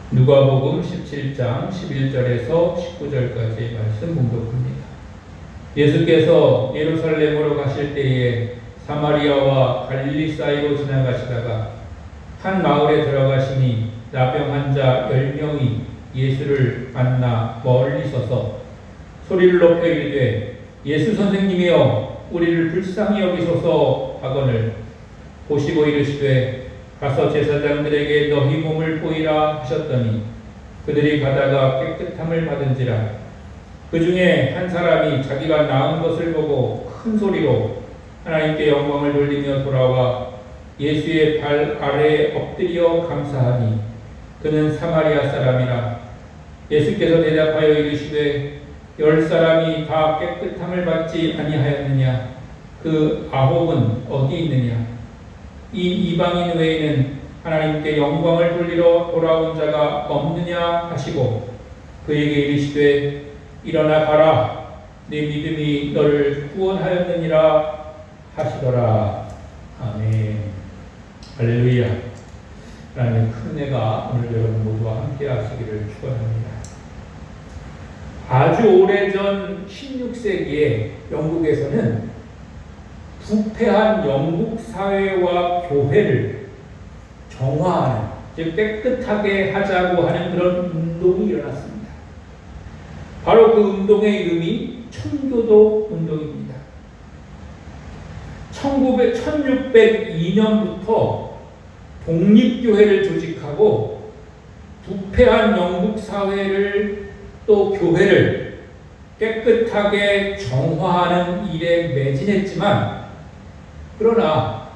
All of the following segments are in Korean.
누가복음 17장 11절에서 19절까지의 말씀 봉독합니다. 예수께서 예루살렘으로 가실 때에 사마리아와 갈릴리 사이로 지나가시다가 한 마을에 들어가시니 나병 환자 10명이 예수를 만나 멀리 서서 소리를 높여 이르되 예수 선생님이여 우리를 불쌍히 여기소서 하거늘 보시고 이르시되 가서 제사장들에게 너희 몸을 보이라 하셨더니 그들이 가다가 깨끗함을 받은지라. 그 중에 한 사람이 자기가 나은 것을 보고 큰 소리로 하나님께 영광을 돌리며 돌아와 예수의 발 아래에 엎드려 감사하니 그는 사마리아 사람이라. 예수께서 대답하여 이르시되 10사람이 다 깨끗함을 받지 아니하였느냐? 그 9은 어디 있느냐? 이 이방인 외에는 하나님께 영광을 돌리러 돌아온 자가 없느냐 하시고 그에게 이르시되 일어나 가라 네 믿음이 너를 구원하였느니라 하시더라. 아멘. 할렐루야. 하나님의 큰 은혜가 오늘 여러분 모두와 함께 하시기를 축원합니다. 아주 오래전 16세기에 영국에서는 부패한 영국 사회와 교회를 정화하는, 즉 깨끗하게 하자고 하는 그런 운동이 일어났습니다. 바로 그 운동의 이름이 청교도 운동입니다. 1602년부터 독립교회를 조직하고 부패한 영국 사회를 또 교회를 깨끗하게 정화하는 일에 매진했지만 그러나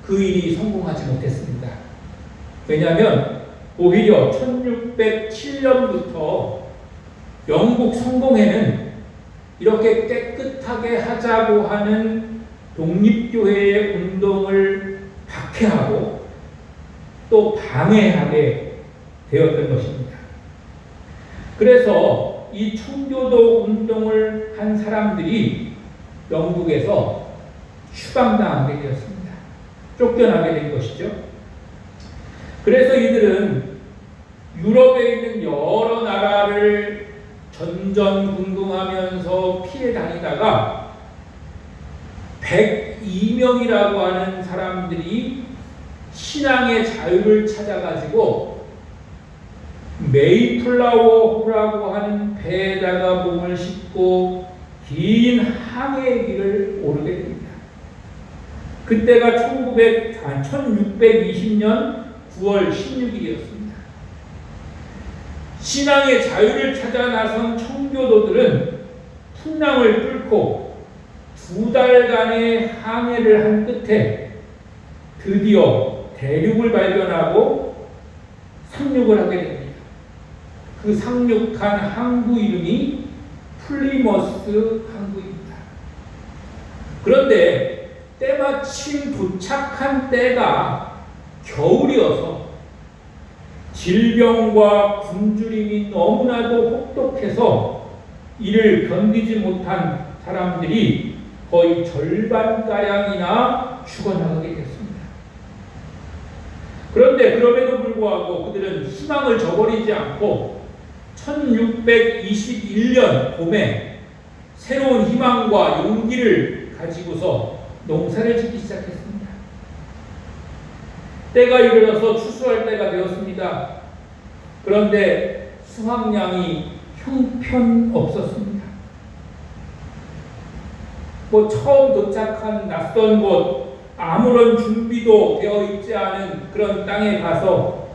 그 일이 성공하지 못했습니다. 왜냐하면 오히려 1607년부터 영국 성공회는 이렇게 깨끗하게 하자고 하는 독립교회의 운동을 박해하고 또 방해하게 되었던 것입니다. 그래서 이 청교도 운동을 한 사람들이 영국에서 추방당하게 되었습니다. 쫓겨나게 된 것이죠. 그래서 이들은 유럽에 있는 여러 나라를 전전긍긍하면서 피해 다니다가 102명이라고 하는 사람들이 신앙의 자유를 찾아가지고 메이플라워호라고 하는 배에다가 몸을 싣고 긴 항해의 길을 오르게 됩니다. 그때가 1620년 9월 16일이었습니다. 신앙의 자유를 찾아 나선 청교도들은 풍랑을 뚫고 2달간의 항해를 한 끝에 드디어 대륙을 발견하고 상륙을 하게 됩니다. 그 상륙한 항구 이름이 플리머스 항구입니다. 그런데 때마침 도착한 때가 겨울이어서 질병과 굶주림이 너무나도 혹독해서 이를 견디지 못한 사람들이 거의 절반가량이나 죽어나가게 됐습니다. 그런데 그럼에도 불구하고 그들은 희망을 저버리지 않고 1621년 봄에 새로운 희망과 용기를 가지고서 농사를 짓기 시작했습니다. 때가 이르러서 추수할 때가 되었습니다. 그런데 수확량이 형편없었습니다. 처음 도착한 낯선 곳, 아무런 준비도 되어 있지 않은 그런 땅에 가서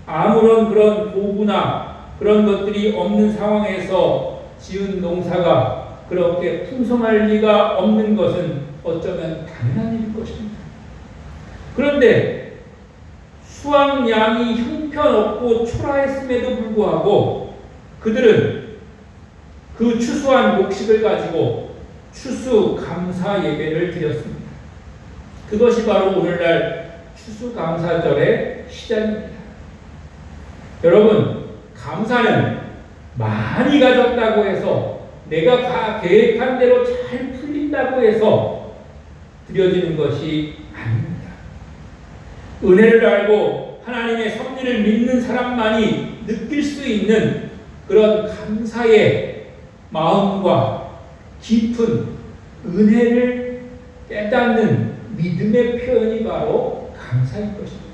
아무런 그런 도구나 그런 것들이 없는 상황에서 지은 농사가 그렇게 풍성할 리가 없는 것은 어쩌면 당연한 일일 것입니다. 그런데 수확량이 형편없고 초라했음에도 불구하고 그들은 그 추수한 곡식을 가지고 추수 감사 예배를 드렸습니다. 그것이 바로 오늘날 추수감사절의 시작입니다. 여러분, 감사는 많이 가졌다고 해서 내가 계획한 대로 잘 풀린다고 해서 드려지는 것이 아닙니다. 은혜를 알고 하나님의 섭리를 믿는 사람만이 느낄 수 있는 그런 감사의 마음과 깊은 은혜를 깨닫는 믿음의 표현이 바로 감사인 것입니다.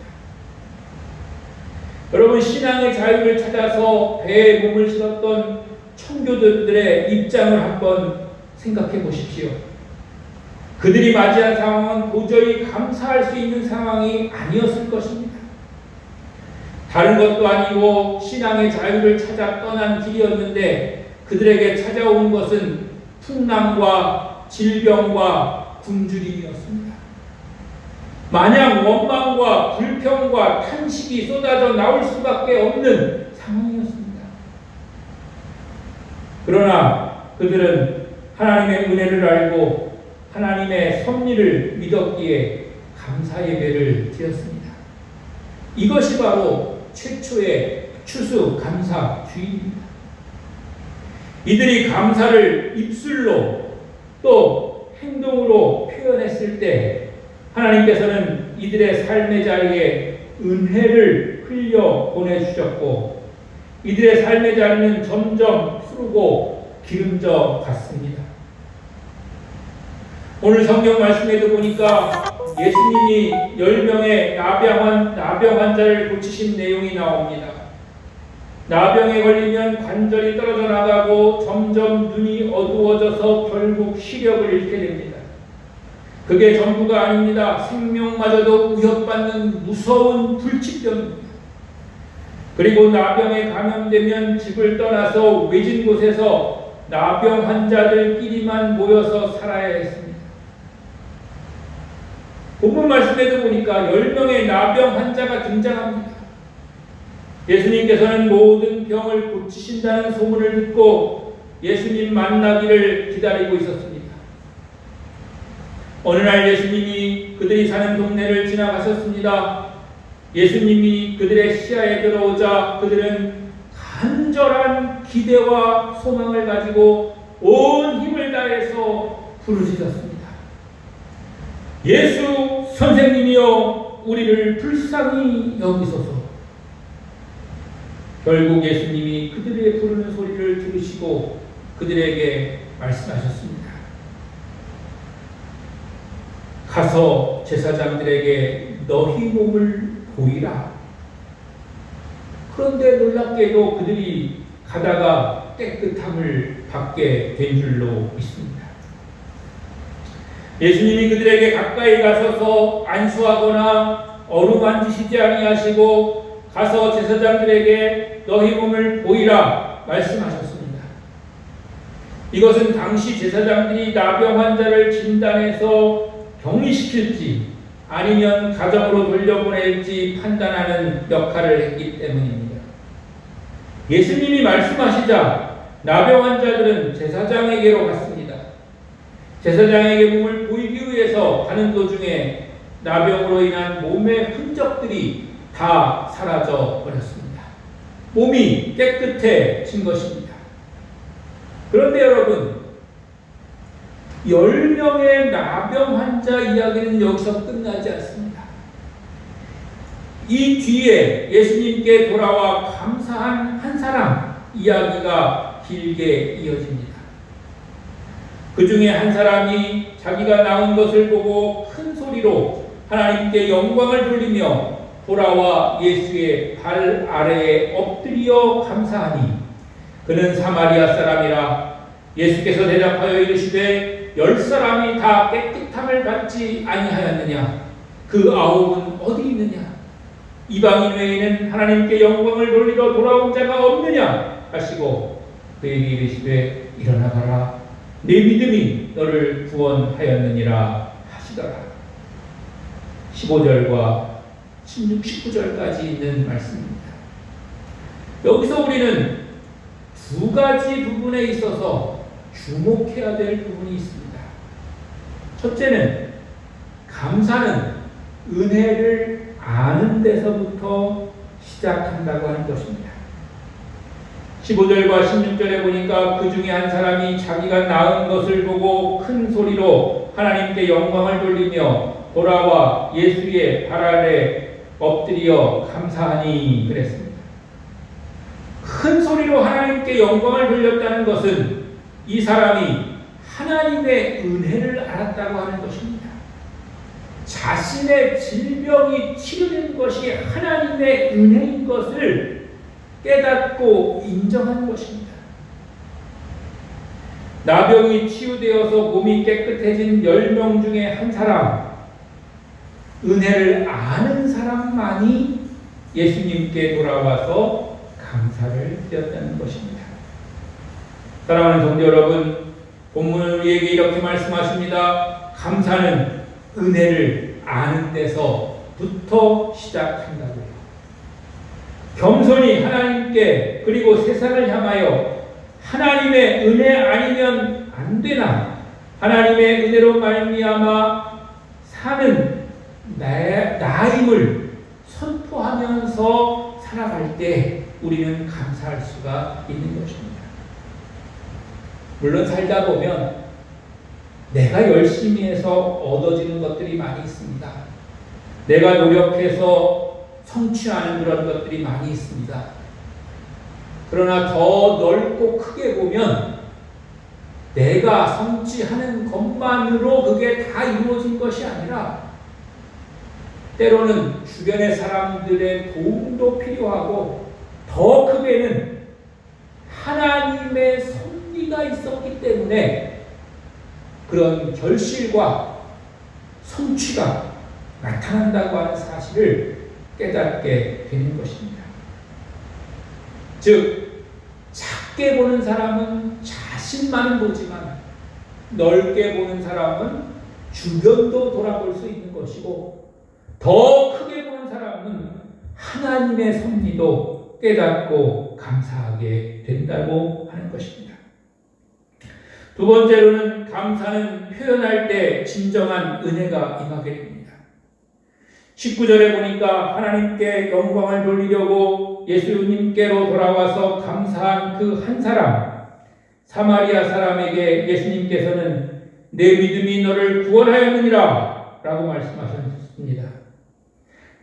여러분, 신앙의 자유를 찾아서 배에 몸을 실었던 청교도들의 입장을 한번 생각해 보십시오. 그들이 맞이한 상황은 도저히 감사할 수 있는 상황이 아니었을 것입니다. 다른 것도 아니고 신앙의 자유를 찾아 떠난 길이었는데 그들에게 찾아온 것은 풍랑과 질병과 굶주림이었습니다. 마냥 원망과 불평과 탄식이 쏟아져 나올 수밖에 없는 상황이었습니다. 그러나 그들은 하나님의 은혜를 알고 하나님의 섭리를 믿었기에 감사 예배를 드렸습니다. 이것이 바로 최초의 추수감사주의입니다. 이들이 감사를 입술로 또 행동으로 표현했을 때 하나님께서는 이들의 삶의 자리에 은혜를 흘려 보내주셨고 이들의 삶의 자리는 점점 푸르고 기름져 갔습니다. 오늘 성경 말씀에도 보니까 예수님이 10명의 나병 환자를 고치신 내용이 나옵니다. 나병에 걸리면 관절이 떨어져 나가고 점점 눈이 어두워져서 결국 시력을 잃게 됩니다. 그게 전부가 아닙니다. 생명마저도 위협받는 무서운 불치병입니다. 그리고 나병에 감염되면 집을 떠나서 외진 곳에서 나병 환자들끼리만 모여서 살아야 했습니다. 본문 말씀에도 보니까 10명의 나병 환자가 등장합니다. 예수님께서는 모든 병을 고치신다는 소문을 듣고 예수님 만나기를 기다리고 있었습니다. 어느 날 예수님이 그들이 사는 동네를 지나가셨습니다. 예수님이 그들의 시야에 들어오자 그들은 간절한 기대와 소망을 가지고 온 힘을 다해서 부르짖었습니다. 예수 선생님이여, 우리를 불쌍히 여기소서. 결국 예수님이 그들의 부르는 소리를 들으시고 그들에게 말씀하셨습니다. 가서 제사장들에게 너희 몸을 보이라. 그런데 놀랍게도 그들이 가다가 깨끗함을 받게 된 줄로 믿습니다. 예수님이 그들에게 가까이 가셔서 안수하거나 어루만지시지 아니하시고 가서 제사장들에게 너희 몸을 보이라 말씀하셨습니다. 이것은 당시 제사장들이 나병 환자를 진단해서 격리시킬지 아니면 가정으로 돌려보낼지 판단하는 역할을 했기 때문입니다. 예수님이 말씀하시자 나병 환자들은 제사장에게로 갔습니다. 제사장에게 몸을 보이기 위해서 가는 도중에 나병으로 인한 몸의 흔적들이 다 사라져 버렸습니다. 몸이 깨끗해진 것입니다. 그런데 여러분, 10명의 나병 환자 이야기는 여기서 끝나지 않습니다. 이 뒤에 예수님께 돌아와 감사한 한 사람 이야기가 길게 이어집니다. 그 중에 한 사람이 자기가 낳은 것을 보고 큰 소리로 하나님께 영광을 돌리며 돌아와 예수의 발 아래에 엎드려 감사하니 그는 사마리아 사람이라. 예수께서 대답하여 이르시되 10사람이 다 깨끗함을 받지 아니하였느냐? 그 9은 어디 있느냐? 이방인 외에는 하나님께 영광을 돌리러 돌아온 자가 없느냐? 하시고 그에게 이르시되 일어나 가라. 네 믿음이 너를 구원하였느니라 하시더라. 15절과 16, 19절까지 있는 말씀입니다. 여기서 우리는 두 가지 부분에 있어서 주목해야 될 부분이 있습니다. 첫째는 감사는 은혜를 아는 데서부터 시작한다고 하는 것입니다. 15절과 16절에 보니까 그 중에 한 사람이 자기가 낳은 것을 보고 큰 소리로 하나님께 영광을 돌리며 돌아와 예수의 발 아래 엎드려 감사하니 그랬습니다. 큰 소리로 하나님께 영광을 돌렸다는 것은 이 사람이 하나님의 은혜를 알았다고 하는 것입니다. 자신의 질병이 치료된 것이 하나님의 은혜인 것을 깨닫고 인정한 것입니다. 나병이 치유되어서 몸이 깨끗해진 10명 중에 한 사람, 은혜를 아는 사람만이 예수님께 돌아와서 감사를 드렸다는 것입니다. 사랑하는 성도 여러분, 본문은 우리에게 이렇게 말씀하십니다. 감사는 은혜를 아는 데서부터 시작한다고요. 겸손히 하나님께 그리고 세상을 향하여 하나님의 은혜 아니면 안 되나, 하나님의 은혜로 말미암아 사는 나임을 선포하면서 살아갈 때 우리는 감사할 수가 있는 것입니다. 물론 살다 보면 내가 열심히 해서 얻어지는 것들이 많이 있습니다. 내가 노력해서 성취하는 그런 것들이 많이 있습니다. 그러나 더 넓고 크게 보면 내가 성취하는 것만으로 그게 다 이루어진 것이 아니라 때로는 주변의 사람들의 도움도 필요하고 더 크게는 하나님의 섭리가 있었기 때문에 그런 결실과 성취가 나타난다고 하는 사실을 깨닫게 되는 것입니다. 즉, 작게 보는 사람은 자신만 보지만 넓게 보는 사람은 주변도 돌아볼 수 있는 것이고 더 크게 보는 사람은 하나님의 섭리도 깨닫고 감사하게 된다고 하는 것입니다. 두 번째로는 감사는 표현할 때 진정한 은혜가 임하게 됩니다. 19절에 보니까 하나님께 영광을 돌리려고 예수님께로 돌아와서 감사한 그 한 사람, 사마리아 사람에게 예수님께서는 내 믿음이 너를 구원하였느니라 라고 말씀하셨습니다.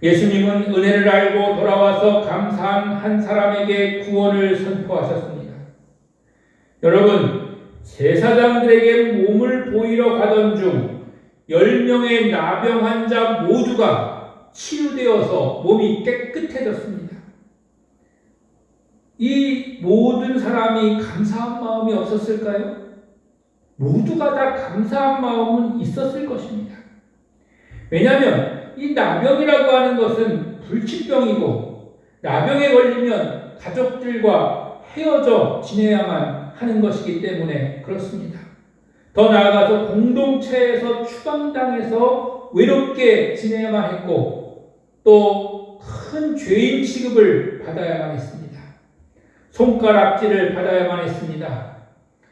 예수님은 은혜를 알고 돌아와서 감사한 한 사람에게 구원을 선포하셨습니다. 여러분, 제사장들에게 몸을 보이러 가던 중 10명의 나병 환자 모두가 치유되어서 몸이 깨끗해졌습니다. 이 모든 사람이 감사한 마음이 없었을까요? 모두가 다 감사한 마음은 있었을 것입니다. 왜냐하면 이 나병이라고 하는 것은 불치병이고 나병에 걸리면 가족들과 헤어져 지내야만 하는 것이기 때문에 그렇습니다. 더 나아가서 공동체에서 추방당해서 외롭게 지내야만 했고 또 큰 죄인 취급을 받아야만 했습니다. 손가락질을 받아야만 했습니다.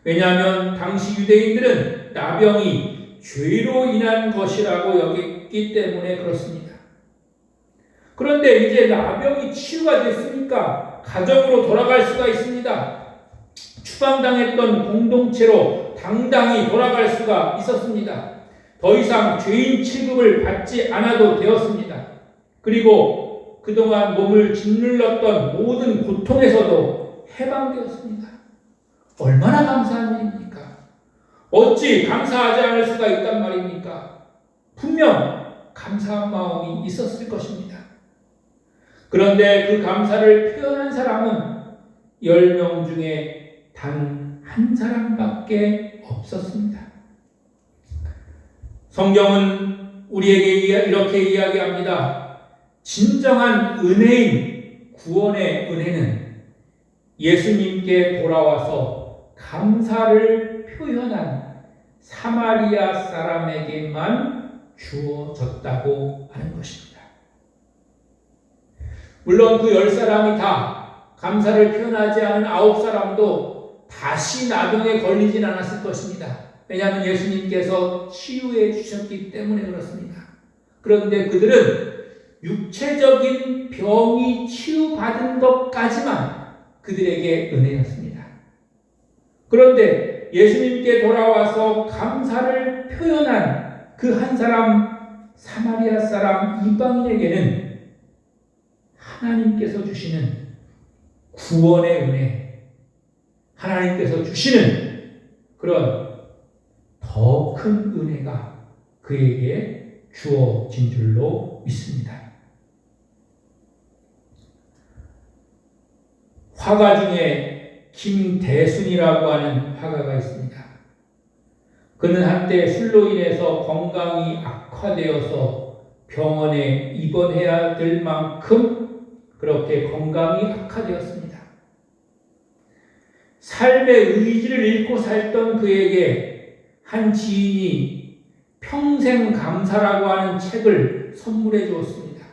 왜냐하면 당시 유대인들은 나병이 죄로 인한 것이라고 여겼기 때문에 그렇습니다. 그런데 이제 나병이 치유가 됐으니까 가정으로 돌아갈 수가 있습니다. 추방당했던 공동체로 당당히 돌아갈 수가 있었습니다. 더 이상 죄인 취급을 받지 않아도 되었습니다. 그리고 그동안 몸을 짓눌렀던 모든 고통에서도 해방되었습니다. 얼마나 감사한 일입니까? 어찌 감사하지 않을 수가 있단 말입니까? 분명 감사한 마음이 있었을 것입니다. 그런데 그 감사를 표현한 사람은 10명 중에 단 한 사람밖에 없었습니다. 성경은 우리에게 이렇게 이야기합니다. 진정한 은혜인 구원의 은혜는 예수님께 돌아와서 감사를 표현한 사마리아 사람에게만 주어졌다고 하는 것입니다. 물론 그 10사람이 다 감사를 표현하지 않은 9사람도 다시 나병에 걸리진 않았을 것입니다. 왜냐하면 예수님께서 치유해 주셨기 때문에 그렇습니다. 그런데 그들은 육체적인 병이 치유받은 것까지만 그들에게 은혜였습니다. 그런데 예수님께 돌아와서 감사를 표현한 그 한 사람, 사마리아 사람 이방인에게는 하나님께서 주시는 구원의 은혜, 하나님께서 주시는 그런 더 큰 은혜가 그에게 주어진 줄로 믿습니다. 화가 중에 김대순이라고 하는 화가가 있습니다. 그는 한때 술로 인해서 건강이 악화되어서 병원에 입원해야 될 만큼 그렇게 건강이 악화되었습니다. 삶의 의지를 잃고 살던 그에게 한 지인이 평생 감사라고 하는 책을 선물해 주었습니다.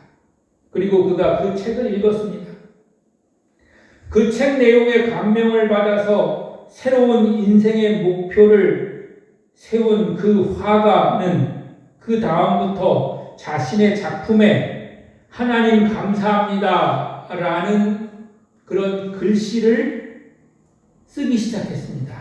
그리고 그가 그 책을 읽었습니다. 그 책 내용에 감명을 받아서 새로운 인생의 목표를 세운 그 화가는 그 다음부터 자신의 작품에 하나님 감사합니다 라는 그런 글씨를 쓰기 시작했습니다.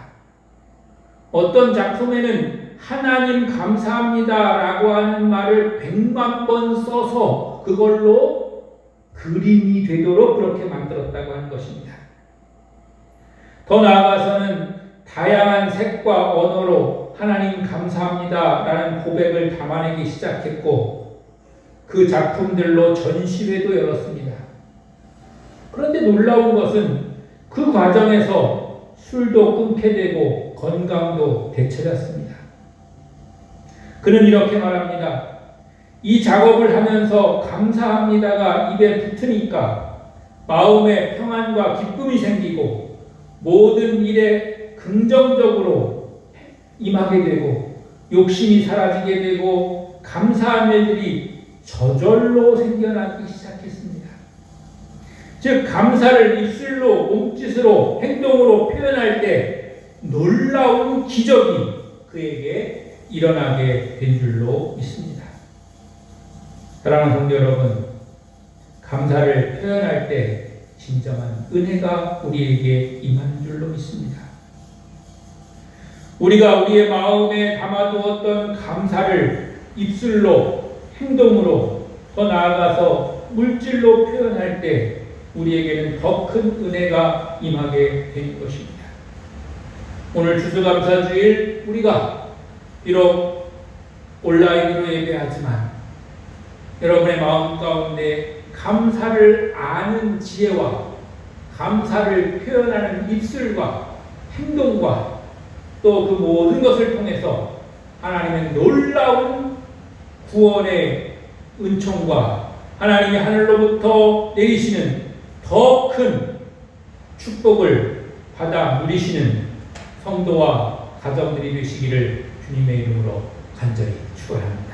어떤 작품에는 하나님 감사합니다 라고 하는 말을 100만 번 써서 그걸로 그림이 되도록 그렇게 만들었다고 하는 것입니다. 더 나아가서는 다양한 색과 언어로 하나님 감사합니다 라는 고백을 담아내기 시작했고 그 작품들로 전시회도 열었습니다. 그런데 놀라운 것은 그 과정에서 술도 끊게 되고 건강도 되찾았습니다. 그는 이렇게 말합니다. 이 작업을 하면서 감사합니다가 입에 붙으니까 마음에 평안과 기쁨이 생기고 모든 일에 긍정적으로 임하게 되고 욕심이 사라지게 되고 감사한 일들이 저절로 생겨나기 시작했습니다. 즉 감사를 입술로, 몸짓으로, 행동으로 표현할 때 놀라운 기적이 그에게 일어나게 된 줄로 믿습니다. 사랑하는 성도 여러분, 감사를 표현할 때 진정한 은혜가 우리에게 임하는 줄로 믿습니다. 우리가 우리의 마음에 담아두었던 감사를 입술로, 행동으로, 더 나아가서 물질로 표현할 때 우리에게는 더 큰 은혜가 임하게 된 것입니다. 오늘 추수감사주일 우리가 비록 온라인으로 예배하지만 여러분의 마음 가운데 감사를 아는 지혜와 감사를 표현하는 입술과 행동과 또 그 모든 것을 통해서 하나님의 놀라운 구원의 은총과 하나님이 하늘로부터 내리시는 더 큰 축복을 받아 누리시는 성도와 가정들이 되시기를 주님의 이름으로 간절히 축원합니다.